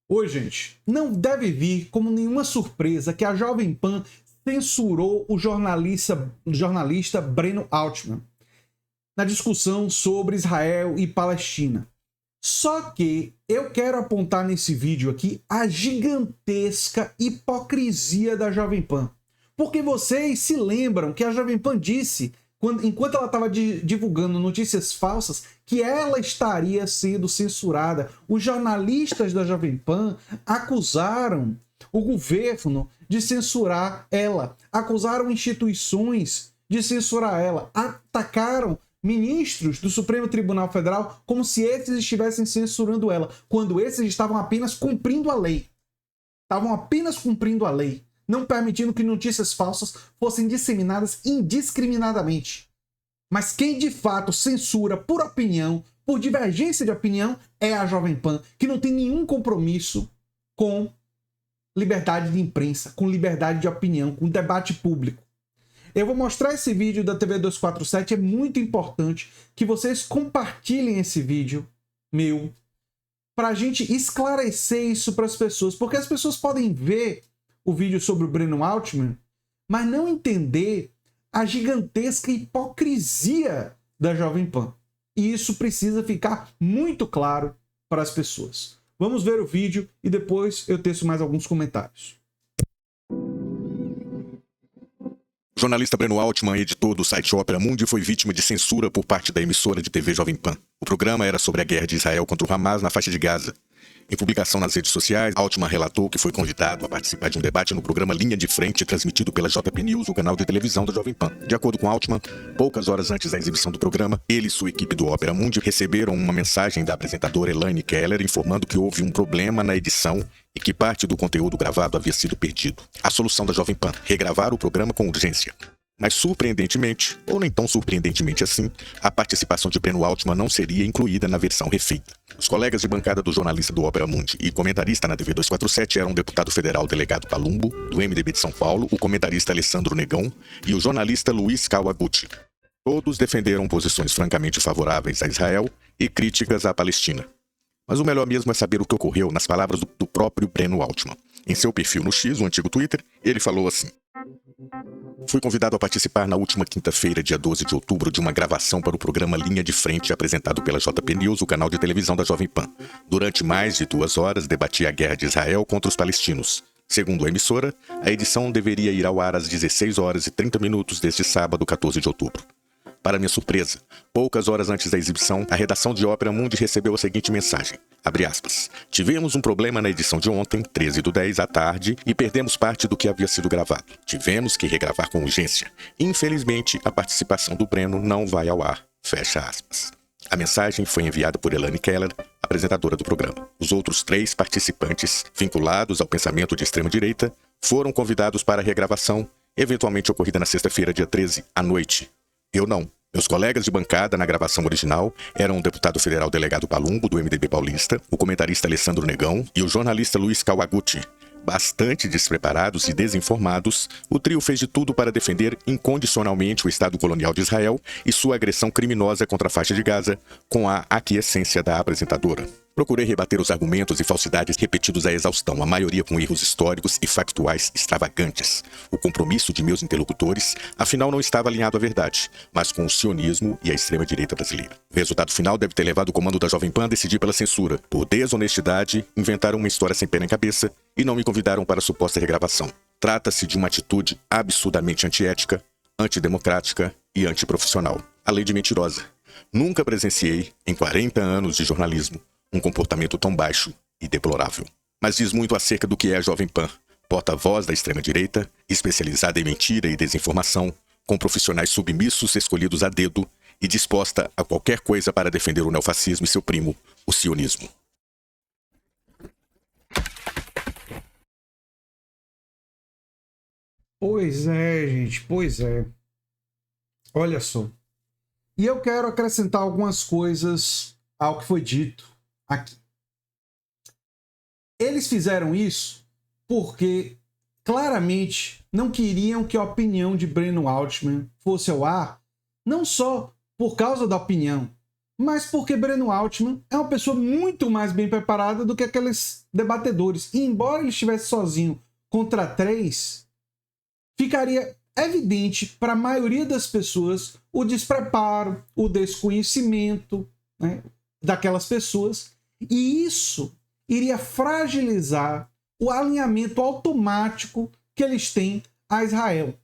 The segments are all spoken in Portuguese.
Oi, gente. Não deve vir como nenhuma surpresa que a Jovem Pan censurou o jornalista Breno Altman na discussão sobre Israel e Palestina. Só que eu quero apontar nesse vídeo aqui a gigantesca hipocrisia da Jovem Pan. Porque vocês se lembram que a Jovem Pan disse, enquanto ela estava divulgando notícias falsas, que ela estaria sendo censurada. Os jornalistas da Jovem Pan acusaram o governo de censurar ela, acusaram instituições de censurar ela, atacaram ministros do Supremo Tribunal Federal como se esses estivessem censurando ela, quando esses estavam apenas cumprindo a lei. Estavam apenas cumprindo a lei, não permitindo que notícias falsas fossem disseminadas indiscriminadamente. Mas quem de fato censura por opinião, por divergência de opinião, é a Jovem Pan, que não tem nenhum compromisso com liberdade de imprensa, com liberdade de opinião, com debate público. Eu vou mostrar esse vídeo da TV 247, é muito importante que vocês compartilhem esse vídeo meu para a gente esclarecer isso para as pessoas, porque as pessoas podem ver o vídeo sobre o Breno Altman, mas não entender a gigantesca hipocrisia da Jovem Pan. E isso precisa ficar muito claro para as pessoas. Vamos ver o vídeo e depois eu teço mais alguns comentários. O jornalista Breno Altman, editor do site Opera Mundi, foi vítima de censura por parte da emissora de TV Jovem Pan. O programa era sobre a guerra de Israel contra o Hamas na faixa de Gaza. Em publicação nas redes sociais, Altman relatou que foi convidado a participar de um debate no programa Linha de Frente, transmitido pela JP News, o canal de televisão da Jovem Pan. De acordo com Altman, poucas horas antes da exibição do programa, ele e sua equipe do Opera Mundi receberam uma mensagem da apresentadora Elaine Keller informando que houve um problema na edição e que parte do conteúdo gravado havia sido perdido. A solução da Jovem Pan: regravar o programa com urgência. Mas surpreendentemente, ou nem tão surpreendentemente assim, a participação de Breno Altman não seria incluída na versão refeita. Os colegas de bancada do jornalista do Opera Mundi e comentarista na TV 247 eram o deputado federal delegado Palumbo, do MDB de São Paulo, o comentarista Alessandro Negão e o jornalista Luiz Kawaguchi. Todos defenderam posições francamente favoráveis a Israel e críticas à Palestina. Mas o melhor mesmo é saber o que ocorreu nas palavras do próprio Breno Altman. Em seu perfil no X, o antigo Twitter, ele falou assim: fui convidado a participar na última quinta-feira, dia 12 de outubro, de uma gravação para o programa Linha de Frente, apresentado pela JP News, o canal de televisão da Jovem Pan. Durante mais de 2 horas, debatia a guerra de Israel contra os palestinos. Segundo a emissora, a edição deveria ir ao ar às 16 horas e 30 minutos deste sábado, 14 de outubro. Para minha surpresa, poucas horas antes da exibição, a redação de Opera Mundi recebeu a seguinte mensagem, abre aspas: tivemos um problema na edição de ontem, 13/10, à tarde, e perdemos parte do que havia sido gravado. Tivemos que regravar com urgência. Infelizmente, a participação do Breno não vai ao ar. Fecha aspas. A mensagem foi enviada por Elaine Keller, apresentadora do programa. Os outros 3 participantes, vinculados ao pensamento de extrema-direita, foram convidados para a regravação, eventualmente ocorrida na sexta-feira, dia 13, à noite. Eu não. Meus colegas de bancada na gravação original eram o deputado federal delegado Palumbo, do MDB paulista, o comentarista Alessandro Negão e o jornalista Luiz Kawaguchi. Bastante despreparados e desinformados, o trio fez de tudo para defender incondicionalmente o Estado colonial de Israel e sua agressão criminosa contra a faixa de Gaza, com a aquiescência da apresentadora. Procurei rebater os argumentos e falsidades repetidos à exaustão, a maioria com erros históricos e factuais extravagantes. O compromisso de meus interlocutores, afinal, não estava alinhado à verdade, mas com o sionismo e a extrema-direita brasileira. O resultado final deve ter levado o comando da Jovem Pan a decidir pela censura. Por desonestidade, inventaram uma história sem pé nem cabeça e não me convidaram para a suposta regravação. Trata-se de uma atitude absurdamente antiética, antidemocrática e antiprofissional. A lei de mentirosa. Nunca presenciei, em 40 anos de jornalismo, um comportamento tão baixo e deplorável. Mas diz muito acerca do que é a Jovem Pan, porta-voz da extrema-direita, especializada em mentira e desinformação, com profissionais submissos escolhidos a dedo e disposta a qualquer coisa para defender o neofascismo e seu primo, o sionismo. Pois é, gente, pois é. Olha só. E eu quero acrescentar algumas coisas ao que foi dito aqui. Eles fizeram isso porque claramente não queriam que a opinião de Breno Altman fosse ao ar, não só por causa da opinião, mas porque Breno Altman é uma pessoa muito mais bem preparada do que aqueles debatedores. E embora ele estivesse sozinho contra 3, ficaria evidente para a maioria das pessoas o despreparo, o desconhecimento, né, daquelas pessoas. E isso iria fragilizar o alinhamento automático que eles têm a Israel.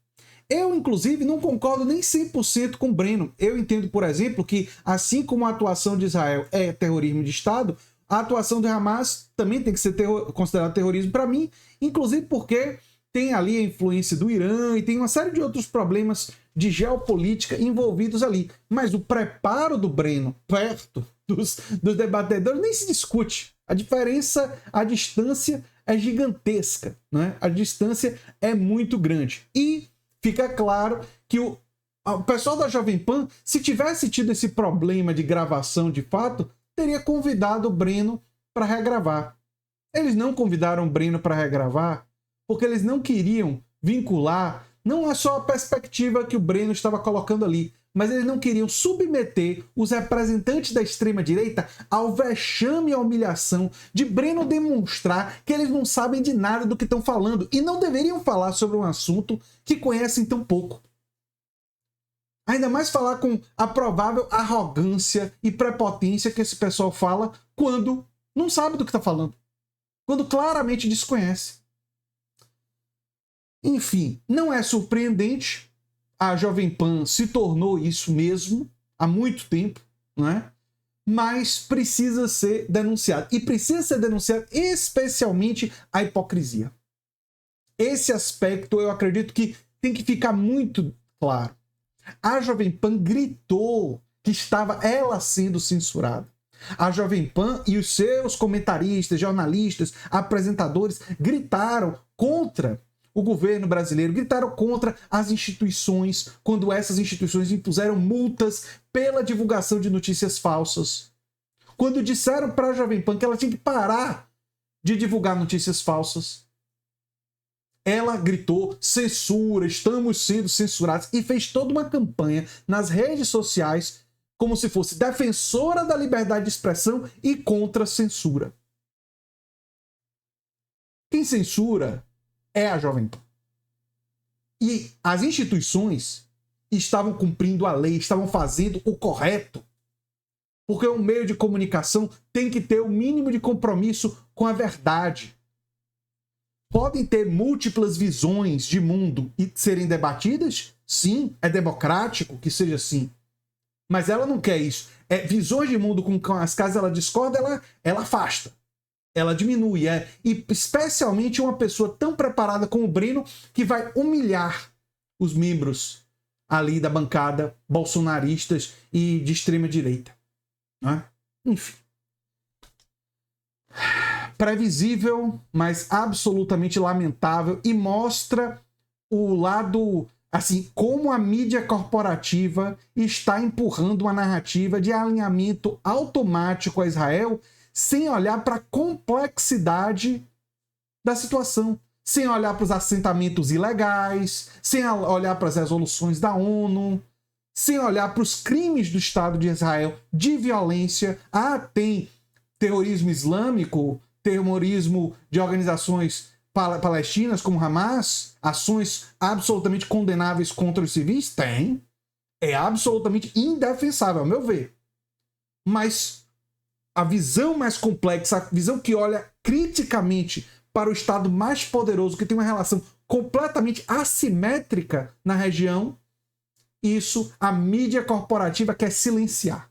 Eu, inclusive, não concordo nem 100% com o Breno. Eu entendo, por exemplo, que assim como a atuação de Israel é terrorismo de Estado, a atuação do Hamas também tem que ser considerada terrorismo para mim, inclusive porque tem ali a influência do Irã e tem uma série de outros problemas de geopolítica envolvidos ali. Mas o preparo do Breno perto dos debatedores nem se discute. A diferença, a distância é gigantesca, né? A distância é muito grande. E fica claro que o pessoal da Jovem Pan, se tivesse tido esse problema de gravação de fato, teria convidado o Breno para regravar. Eles não convidaram o Breno para regravar porque eles não queriam vincular, não é só a perspectiva que o Breno estava colocando ali, mas eles não queriam submeter os representantes da extrema-direita ao vexame e à humilhação de Breno demonstrar que eles não sabem de nada do que estão falando e não deveriam falar sobre um assunto que conhecem tão pouco. Ainda mais falar com a provável arrogância e prepotência que esse pessoal fala quando não sabe do que está falando, quando claramente desconhece. Enfim, não é surpreendente, a Jovem Pan se tornou isso mesmo há muito tempo, não é? Mas precisa ser denunciado. E precisa ser denunciado especialmente a hipocrisia. Esse aspecto eu acredito que tem que ficar muito claro. A Jovem Pan gritou que estava ela sendo censurada. A Jovem Pan e os seus comentaristas, jornalistas, apresentadores gritaram contra o governo brasileiro, gritaram contra as instituições quando essas instituições impuseram multas pela divulgação de notícias falsas. Quando disseram para a Jovem Pan que ela tinha que parar de divulgar notícias falsas, ela gritou censura, estamos sendo censurados, e fez toda uma campanha nas redes sociais como se fosse defensora da liberdade de expressão e contra a censura. Quem censura é a Jovem Pan. E as instituições estavam cumprindo a lei, estavam fazendo o correto. Porque um meio de comunicação tem que ter o mínimo de compromisso com a verdade. Podem ter múltiplas visões de mundo e serem debatidas? Sim, é democrático que seja assim. Mas ela não quer isso. Visões de mundo com as quais ela discorda, ela afasta. Ela diminui, e especialmente uma pessoa tão preparada como o Breno, que vai humilhar os membros ali da bancada bolsonaristas e de extrema direita, né? Enfim, previsível, mas absolutamente lamentável, e mostra o lado, assim, como a mídia corporativa está empurrando uma narrativa de alinhamento automático a Israel, sem olhar para a complexidade da situação, sem olhar para os assentamentos ilegais, sem olhar para as resoluções da ONU, sem olhar para os crimes do Estado de Israel de violência. Tem terrorismo islâmico, terrorismo de organizações palestinas como Hamas, ações absolutamente condenáveis contra os civis? Tem. É absolutamente indefensável, ao meu ver. Mas a visão mais complexa, a visão que olha criticamente para o Estado mais poderoso, que tem uma relação completamente assimétrica na região, isso a mídia corporativa quer silenciar.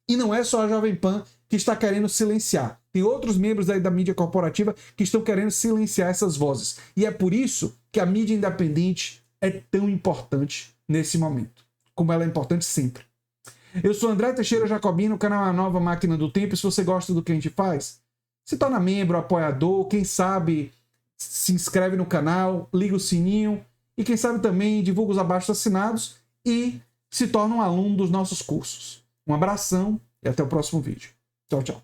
E não é só a Jovem Pan que está querendo silenciar. Tem outros membros aí da mídia corporativa que estão querendo silenciar essas vozes. E é por isso que a mídia independente é tão importante nesse momento, como ela é importante sempre. Eu sou André Teixeira Jacobino, o canal A Nova Máquina do Tempo. Se você gosta do que a gente faz, se torna membro, apoiador, quem sabe se inscreve no canal, liga o sininho e quem sabe também divulga os abaixo-assinados e se torna um aluno dos nossos cursos. Um abração e até o próximo vídeo. Tchau, tchau.